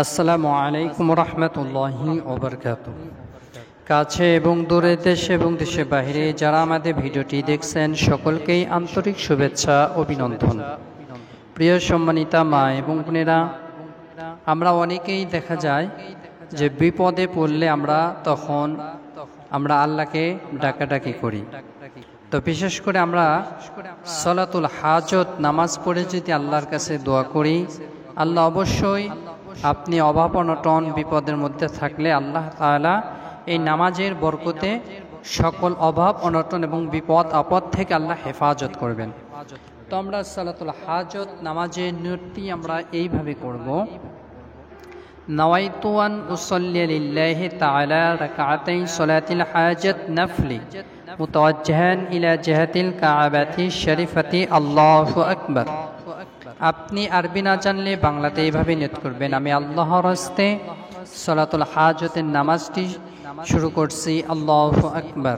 আসসালামু আলাইকুম রহমতুল্লাহি ওয়া বারাকাতুহু। কাছে এবং দূরে, দেশে এবং দেশের বাইরে যারা আমাদের ভিডিওটি দেখছেন সকলকেই আন্তরিক শুভেচ্ছা অভিনন্দন। প্রিয় সম্মানিতা মা এবং বোনেরা, আমরা অনেকেই দেখা যায় যে বিপদে পড়লে তখন আমরা আল্লাহকে ডাকাডাকি করি। তো বিশেষ করে আমরা সালাতুল হাজত নামাজ পড়ে যদি আল্লাহর কাছে দোয়া করি, আল্লাহ অবশ্যই আপনি অভাব অনটন বিপদের মধ্যে থাকলে আল্লাহ তাআলা এই নামাজের বরকতে সকল অভাব অনটন এবং বিপদ আপদ থেকে আল্লাহ হেফাজত করবেন। তো আমরা সালাতুল হাজত নামাজের নিয়তটি আমরা এইভাবে করব। নাওয়াইতু আন উসাল্লি লিল্লাহি তাআলা রাকাতাই সালাতিল হাজত নফলি মুতাওয়াজ্জিহান ইলা জিহাতিল কাবাতি শরীফাতি আল্লাহু আকবার। আপনি আরবি না জানলে বাংলাতে এইভাবে নিয়ত করবেন, আমি আল্লাহর হস্তে সালাতুল হাজতের নামাজটি শুরু করছি, আল্লাহু আকবার।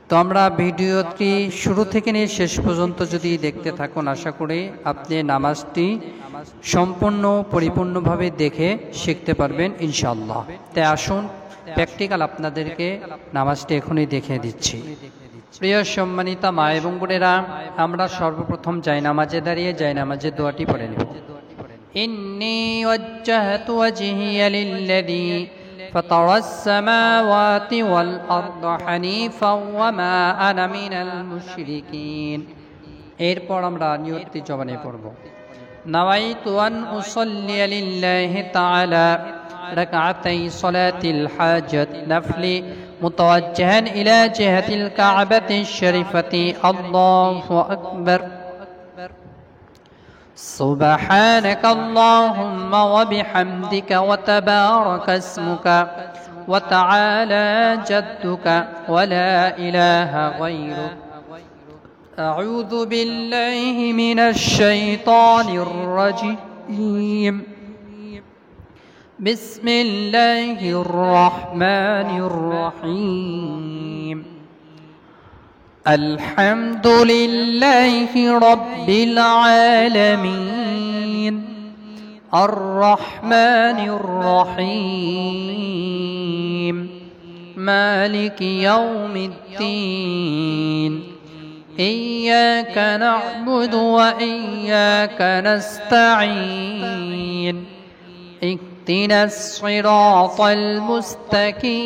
তো আমরা ভিডিওটি শুরু থেকে নিয়ে শেষ পর্যন্ত যদি দেখতে থাকুন, আশা করি আপনি নামাজটি সম্পূর্ণ পরিপূর্ণভাবে দেখে শিখতে পারবেন ইনশাআল্লাহ। তাই আসুন প্র্যাকটিক্যাল আপনাদেরকে নামাজটি এখনই দেখিয়ে দিচ্ছি। প্রিয় সম্মানিতা মা এবং বোনেরা, আমরা সর্বপ্রথম জায়নামাজে দাঁড়িয়ে জায়নামাজের দোয়াটি পড়ে নেব। ইন্নী ওয়াজ্জাহতু ওয়াজহিয়া লিল্লাযী ফাতারাস সামাওয়াতি ওয়াল আরদা হানিফাও ওয়া মা আনা মিনাল মুশরিকিন। এরপর আমরা নিয়তটি জবানে পড়ব। নাওয়াইতু আন উসাল্লি লিল্লাহি তাআলা রাকাতাই সালাতিল হাজত নফলি মুতাওয়াজ্জিহান ইলা জিহাতিল কাবাতিশ শরীফাতি আল্লাহু আকবার। সুবহানাকা আল্লাহুম্মা ওয়া বিহামদিকা ওয়া তাবারাকা ইসমুকা ওয়া তাআলা জাদ্দুকা ওয়া লা ইলাহা গায়রুক। আউযু বিল্লাহি মিনাশ শাইতানির রাজীম। بسم الله الرحمن الرحيم. الحمد لله رب العالمين الرحمن الرحيم مالك يوم الدين إياك نعبد وإياك نستعين اهدنا الصراط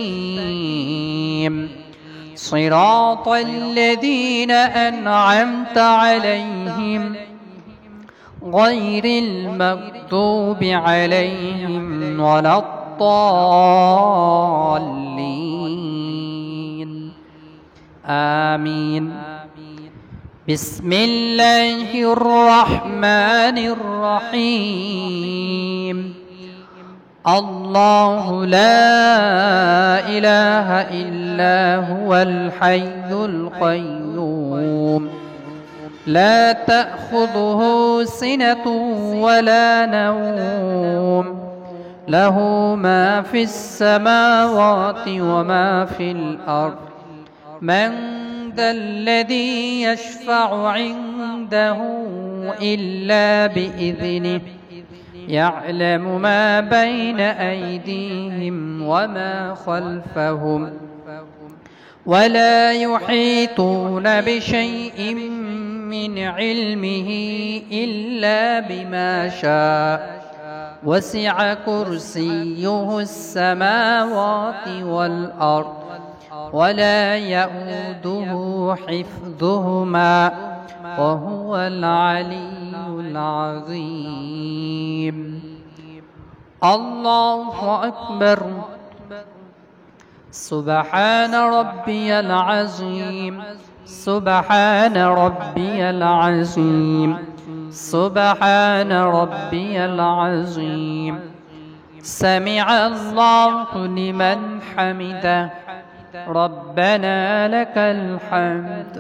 المستقيم صراط الذين أنعمت عليهم غير المغضوب عليهم ولا الضالين آمين. بسم الله الرحمن الرحيم. الله لا إله إلا هو الحي القيوم لا تأخذه سنة ولا نوم له ما في السماوات وما في الأرض. من ذا الذي يشفع عنده إلا بإذنه يعلم ما بين أيديهم وما خلفهم ولا يحيطون بشيء من علمه إلا بما شاء وسع كرسيه السماوات والأرض ولا يؤوده حفظهما وهو العلي العظيم. الله أكبر. سبحان ربي العظيم سبحان ربي العظيم سبحان ربي العظيم. سمع الله لمن حمده ربنا لك الحمد.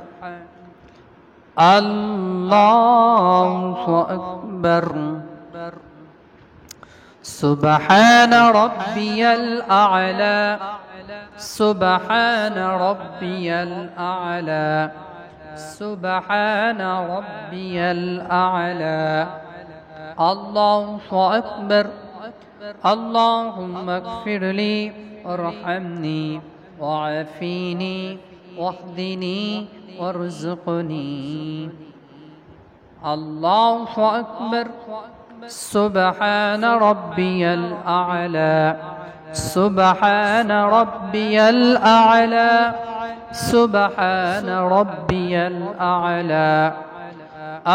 الله أكبر. سبحان ربي الأعلى سبحان ربي الأعلى سبحان ربي الأعلى. الله أكبر. اللهم اغفر لي وارحمني وعافيني واهدني وارزقني. الله أكبر. سبحان ربي الأعلى، سبحان ربي الأعلى، سبحان ربي الأعلى.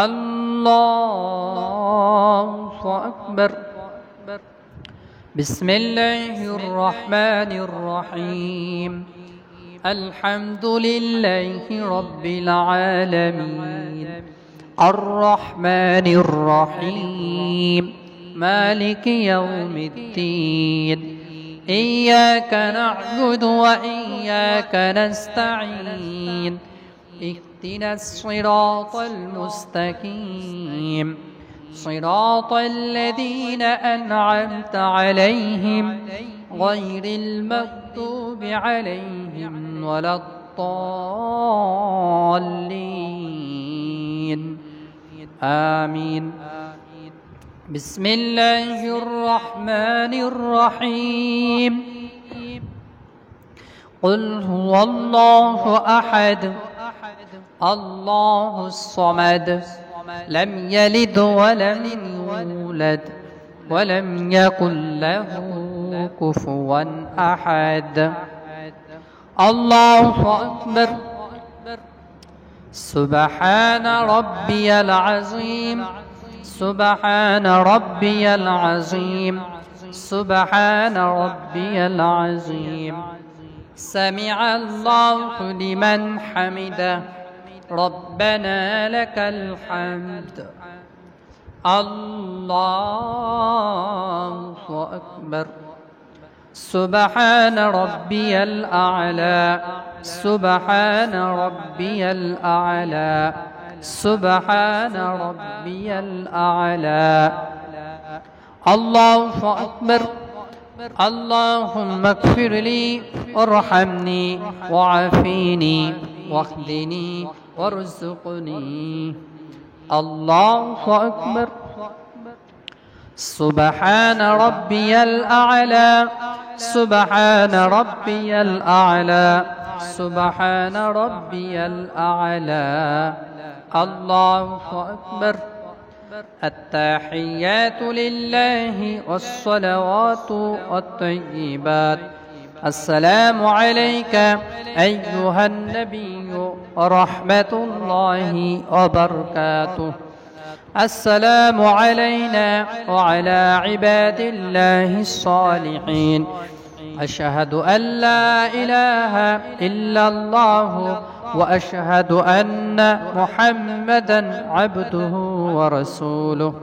الله أكبر. بسم الله الرحمن الرحيم. الحمد لله رب العالمين، الرحمن الرحيم، مالك يوم الدين. إياك نعبد وإياك نستعين. اهدنا الصراط المستقيم، صراط الذين أنعمت عليهم غير المغضوب عليهم ولا الضالين. آمين. بسم الله الرحمن الرحيم. قل هو الله أحد الله الصمد لم يلد ولم يولد ولم يكن له كفوا أحد. الله أكبر. سبحان ربي العظيم، سبحان ربي العظيم، سبحان ربي العظيم. سمع الله لمن حمده. ربنا لك الحمد. الله أكبر. سبحان ربي الأعلى، سبحان ربي الأعلى، سبحان ربي الأعلى. الله أكبر. اللهم اغفر لي وارحمني وعافيني واهدني وارزقني. الله أكبر. سبحان ربي الأعلى، سبحان ربي الأعلى، سبحان ربي الأعلى. الله أكبر. التحيات لله والصلوات والطيبات. السلام عليك أيها النبي ورحمة الله وبركاته. السلام علينا وعلى عباد الله الصالحين. أشهد أن لا إله إلا الله وأشهد أن محمدا عبده ورسوله.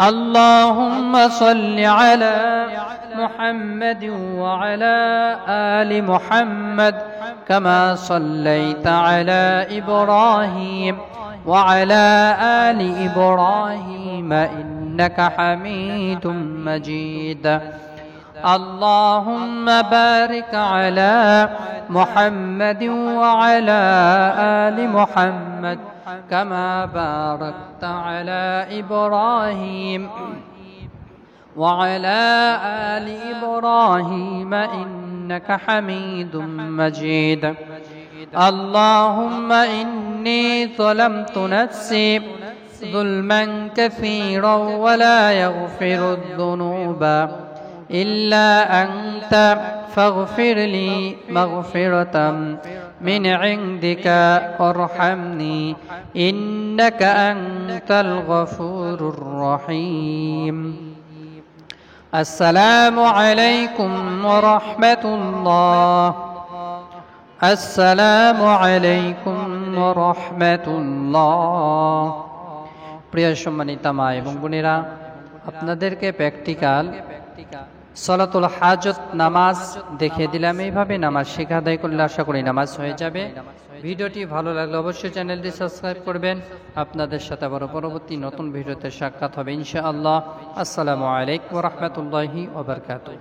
اللهم صل على محمد وعلى آل محمد كما صليت على إبراهيم وعلى آل إبراهيم إنك حميد مجيد. اللهم بارك على محمد وعلى آل محمد كما باركت على إبراهيم وعلى آل إبراهيم إنك حميد مجيد. اللهم إني ظلمت نفسي ظلما كثيرا ولا يغفر الذنوب إلا أنت فاغفر لي مغفرة من عندك وارحمني إنك أنت الغفور الرحيم. السلام عليكم ورحمة الله. السلام عليكم ورحمة الله. প্রিয় সম্মানিত মা এবং বোনেরা, আপনাদেরকে প্র্যাকটিক্যাল সালাতুল হাজত নামাজ দেখে দিলাম। এইভাবে নামাজ শেখা আদায় করলে আশা করি নামাজ হয়ে যাবে। ভিডিওটি ভালো লাগলে অবশ্যই চ্যানেলটি সাবস্ক্রাইব করবেন। আপনাদের সাথে আবার পরবর্তী নতুন ভিডিওতে সাক্ষাৎ হবে ইনশাআল্লাহ। আসসালামু আলাইকুম ওয়া রাহমাতুল্লাহি ওয়া বারাকাতুহু।